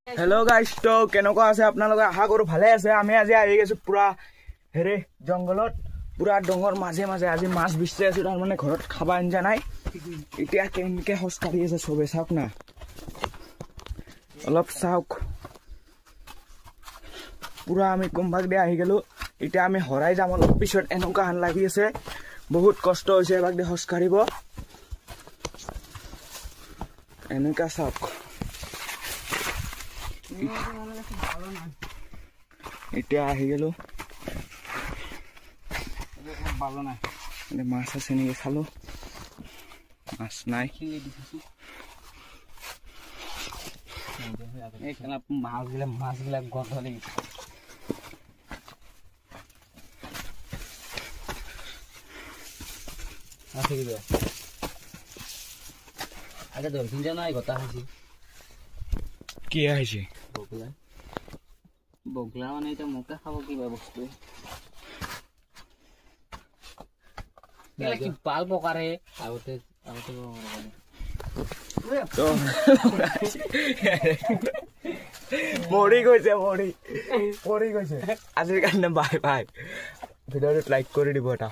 hello guys तो केनेকুৱা আছে আপোনালোকে আশা কৰো ভালে আছে আমি আজি আহি গেছো পুৰা হেৰে জঙ্গলত পুৰা ডঙৰ মাঝে মাঝে আজি মাছ বিচে আছো তাৰ মানে ঘৰত খাবা আনজা নাই এতিয়া কেনকে হস্কাৰি আছে সবে চাওক না অলপ চাওক পুৰা আমি কমবাক দে আহি গেলো এতিয়া আমি হৰাই যাম অলপ পিছত এনেকুৱা হান লাগি আছে বহুত কষ্ট হৈছে বাক দে হস্কাৰিব এনেকা চাওক এতিয়া আহি গেলো ভালো না মাছ আছে নেকি চালো মাছ নাই মাছগুলা গন্ধ লাগিছে আছে কি আগে ধরছিন জানা কথা আছে কি আছে বগলা বগলা মানে এটা মোকা খাবো কি বস্তু এলা কি পাল পকারে আগতে তো মৰি গৈছে আজিৰ কাৰণে বাই বাই ভিডিঅ'টো লাইক কৰি দিব এটা